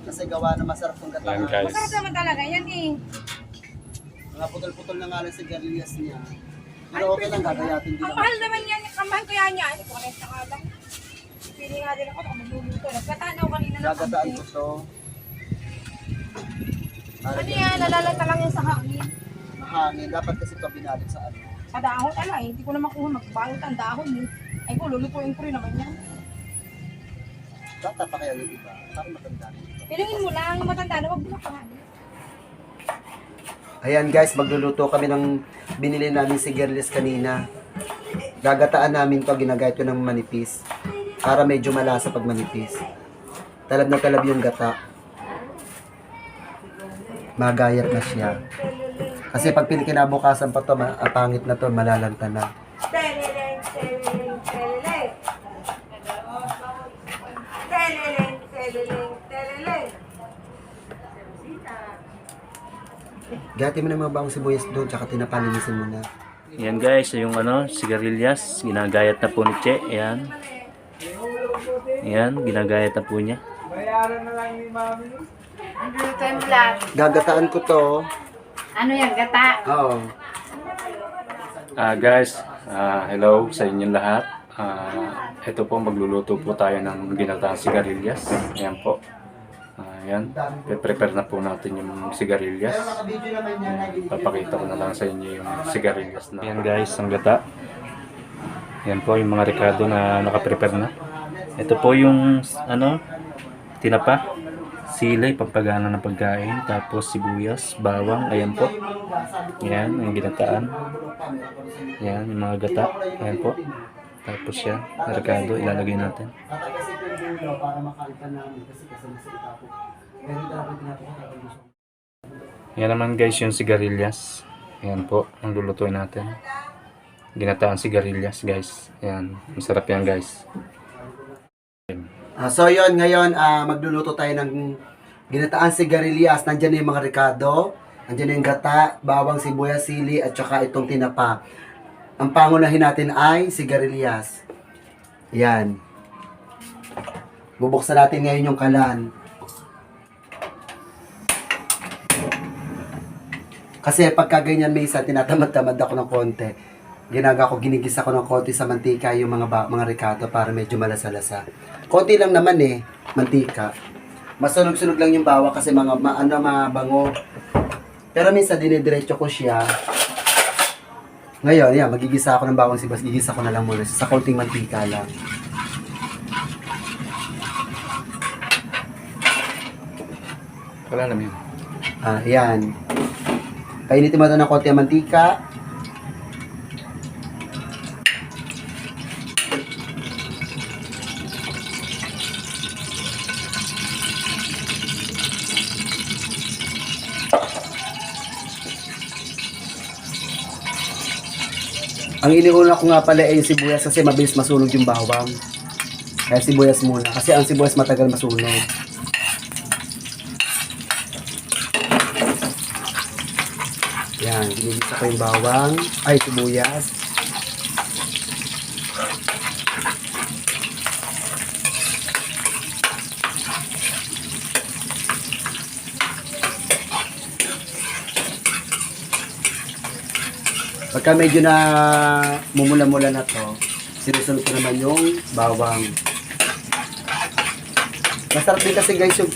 Kasi gawa na masarap tong gata. Ayan, guys. Masarap naman talaga yan eh. Mga putol-putol na nga lang sigarilyas niya. Pero okay lang, gagayatin din. Ang mahal naman yan, ang mahal kaya niya. Ano ko rin na lang. Pili nga din ako, ako magluluto. Nagkatanaw kanina na Gagataan ko to. Ano yan, nalalata lang yan sa hangin. Mahangin. Dapat kasi ito binalit sa ano. Sa dahon, eh. Hindi ko naman kuha magbalot ang dahon eh. Ay ko, lulutuin ko rin naman yan. Bata pa kaya yung iba. Para matanda. Pilingin mo lang, yung matanda na wag mo na pangalan. Ayan guys, magluluto kami ng binili namin sigarilyas kanina. Gagataan namin to, ginagayat ko ng manipis. Para medyo malasa pag manipis. Talab na talab yung gata. Magayat na siya. Kasi pag kinabukasan pa to, pangit na to, malalanta na. Teleleng, teleleng, teleleng. Teleleng, teleleng, teleleng. Gati mo ng mga bawang sibuyas doon, tsaka tinapalinisin mo na. Yan guys, yung sigarilyas, ginagayat na po ni Che. Ayan. Ayan, ginagayat na po niya. Andito yung vlog. Gagataan ko to. Ano yan, gata? Oo. Guys, hello sa inyong lahat. Ito po, magluluto po tayo ng ginataang sigarilyas. Ayan po. Ayan, prepare na po natin yung sigarilyas. Papakita ko na lang sa inyo yung sigarilyas na. Ayan guys, ang gata. Ayan po yung mga rekado na nakaprepare na. Ito po yung tinapa, sili, pampagana ng pagkain, tapos sibuyas, bawang, ayan po. Ayan, ang ginataan. Ayan, yung mga gata. Ayan po. Tapos yan, rekado, ilalagay natin. Yan naman guys yung sigarilyas. Ayan po, ang lulutuin natin. Ginataan sigarilyas guys. Ayan, masarap yan guys. So yun, ngayon magluluto tayo ng ginataan sigarilyas. Nandiyan na yung mga rekado, nandiyan na yung gata, bawang, sibuyas, sili, at saka itong tinapa. Ang pangunahin natin ay sigarilyas. Yan. Bubuksan natin ngayon yung kalan. Kasi pagka ganyan minsan, tinatamad-tamad ako ng konti. Ginigisa ko ng konti sa mantika yung mga rekado para medyo malasa-lasa. Konti lang naman mantika. Masunog-sunog lang yung bawang kasi mabango. Pero minsan dinidiretso ko siya. Ngayon, yan, magigisa ako ng bawang sibuyas. Gigisa ko na lang muna sa konting mantika lang. Wala naman yun. Yan. Painitin mo ito ng konti ang mantika. Ang iniuna ko nga pala ay yung sibuyas kasi mabilis masunog yung bawang. Kaya sibuyas muna. Kasi ang sibuyas matagal masunog. Yan, ginigisa ko yung bawang. Ay, sibuyas. Pagka medyo na mumula-mula na to, sinusunod ko naman yung bawang. Masarap din kasi guys yung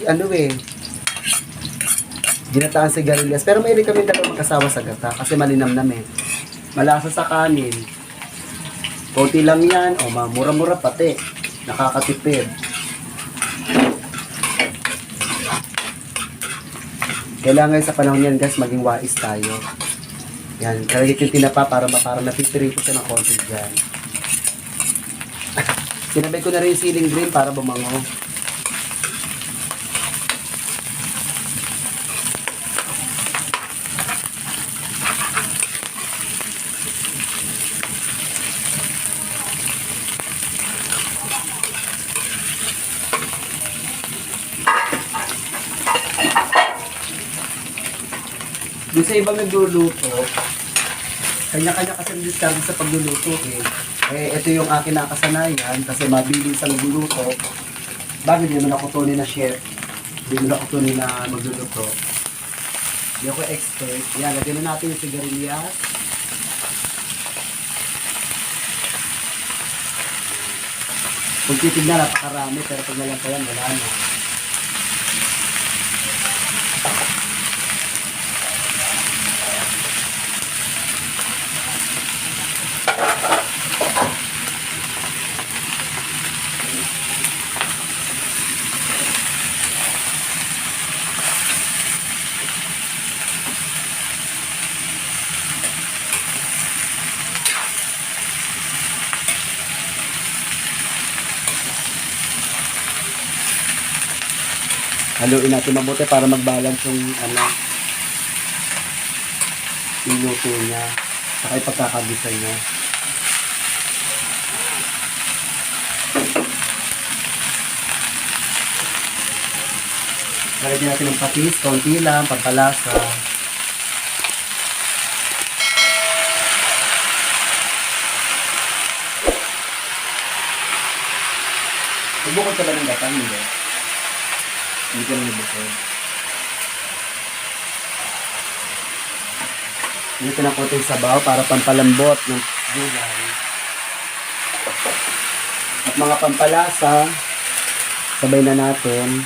ginataan sigarilyas. Pero may kami dalawang magkasawa sa gata kasi malinamnam malasa sa kanin. Konti lang yan, mura-mura pati. Nakakatipid. Kailangan sa panahon yan guys, maging wais tayo. Yan, karagit yung tinapa para napipirito siya ng konti dyan. Sinabay ko na rin yung siling green para bumango. Doon sa ibang nagluluto, kanya-kanya kasi ang diskarte sa pagluluto ito yung akin nakasanayan kasi mabilis ang nagluluto. Bagay naman ako tunay na chef. Hindi na ako tunay na magluluto. Hindi ako expert. Yan, lagyan na natin yung sigarilyas. Kung titignan, napakarami, pero pag nalampayan, wala na. Haluin natin mabuti para mag-balance yung yung luto niya saka ipagkakagisa niya. Lagyan natin ng patis, konti lang, pampalasa. Nagbukod ka ba ng gatang nila? Hindi ka na nabukod. Dito na konting sabaw para pampalambot ng gulay. At mga pampalasa, sabay na natin.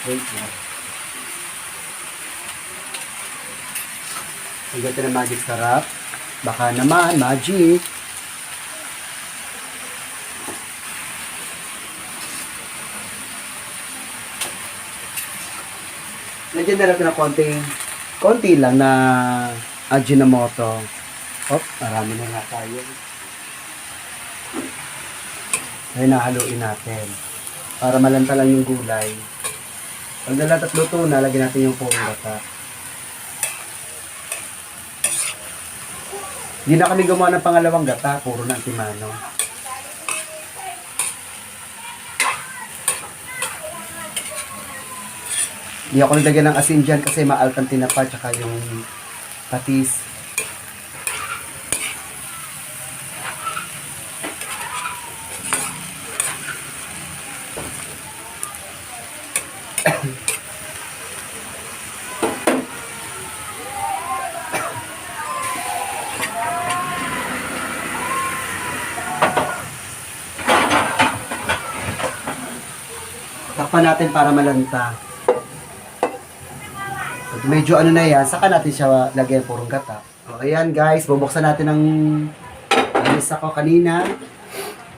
Wait lang. Hanggang na magic sarap. Baka naman, magic. Lagyan na natin ng konti lang na Ajinomoto. Marami na nga tayo. Ay, nahaluin natin. Para malanta lang yung gulay. Pag nalat at luto na, lagyan natin yung purong gata. Hindi na kami gumawa ng pangalawang gata, puro na antimano. Hindi ako nilagyan ng asin dyan kasi maaltang tinapa tsaka yung patis. Takpan natin para malanta. Pag medyo ano na yan, saka natin siya lagyan purong gata. O, ayan guys, bubuksan natin ang alis ako kanina.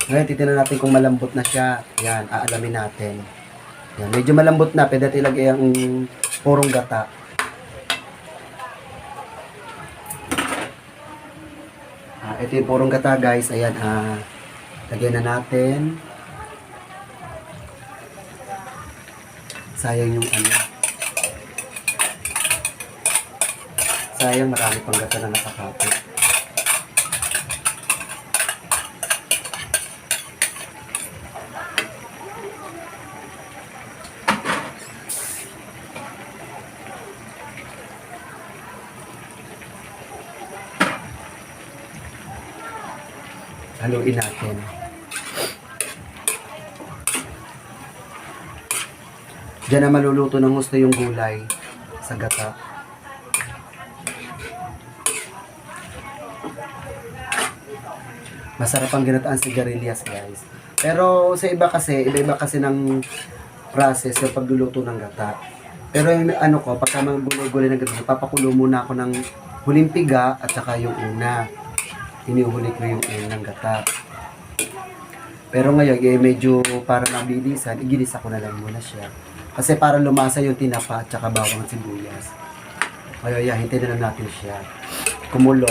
Ngayon, titignan natin kung malambot na siya. Yan, aalamin natin. Yan, medyo malambot na, pwede natin ilagay ang purong gata. Ito yung purong gata guys, ayan, lagyan na natin. Sayang yung sayang marami pang gata na nakakapit. Haluin natin. Diyan na maluluto ng gusto yung gulay sa gata. Masarap ang ginataan sigarilyas guys. Pero sa iba kasi ng process yung pagluluto ng gata. Pero yung pagka magulay ng gata, papakulo muna ako ng huling piga at saka yung una. Iniuhuli ko yung unang gata. Pero ngayon, medyo para mabilisan, iginisa ko na lang muna siya. Kasi para lumasa yung tinapa at saka bawang at sibuyas. Kaya hintayin na lang natin siya. Kumulo.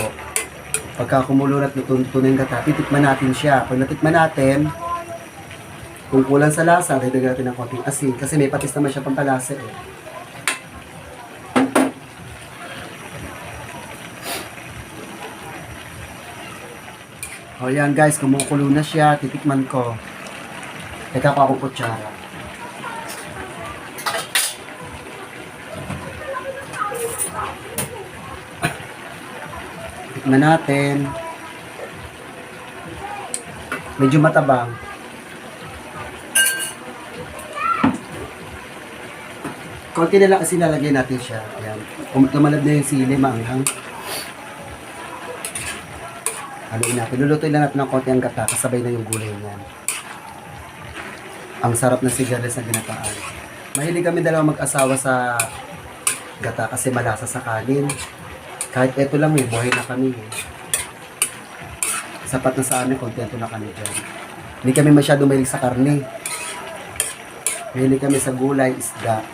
Pagka kumulo at luto na yung gata, titikman natin siya. Pag natikman natin, kung kulang sa lasa, dagdagan natin ng konting asin. Kasi may patis naman siya pampalasa eh. O yan guys, kumukulo na siya, titikman ko. Teka ko akong kutsara. Tikman natin. Medyo matabang. konti na lang kasi nalagay natin siya. Ayan. Kung lumalab na yung sili, maanghang. Haluin natin. Lulutuin lang natin ng konti ang gata, kasabay na yung gulay niyan. Ang sarap na sigarilyas na ginataan. Mahilig kami dalawa mag-asawa sa gata kasi malasa sa kanin. Kahit eto lang buhay na kami. Sapat na sa amin, kontento na kami dyan. Hindi kami masyado mahilig sa karne. Mahilig kami sa gulay, isda.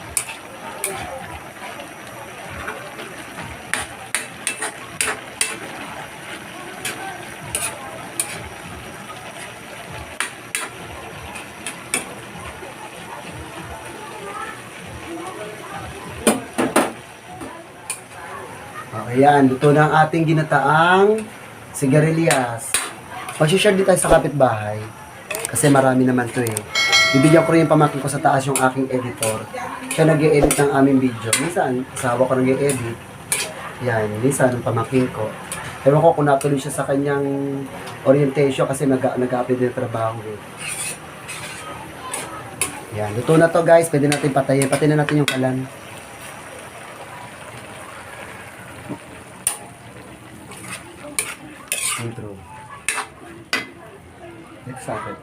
Okay, yan. Luto na ang ating ginataang sigarilyas. Mag-share din tayo sa kapitbahay. Kasi marami naman to eh. Bibigyan ko rin yung pamangkin ko sa taas yung aking editor. Siya nag-e-edit ng aming video. Minsan, asawa ko nag-e-edit. Yan, minsan, ang pamangkin ko. Ewan ko kung natuloy siya sa kanyang orientation kasi nag-upload din ng trabaho eh. Yan, luto na to guys. Pwede natin patayin. Patayin na natin yung kalan. Intro. Next akin.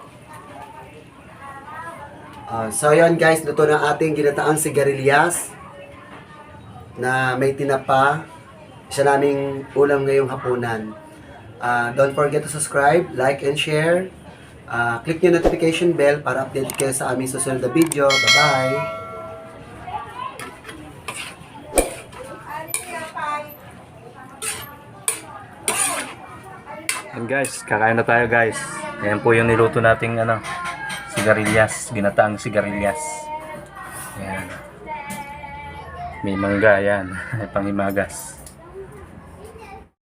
So yun guys, luto na ating ginataang sigarilyas na may tinapa. Siya naming ulam ngayong hapunan. Don't forget to subscribe, like, and share. Click nyo notification bell para update kayo sa aming susunod na video. Bye-bye! And guys, kakain na tayo guys. Ayan po yung niluto nating sigarilyas, ginataang sigarilyas. Ayan. May mangga yan, panghimagas.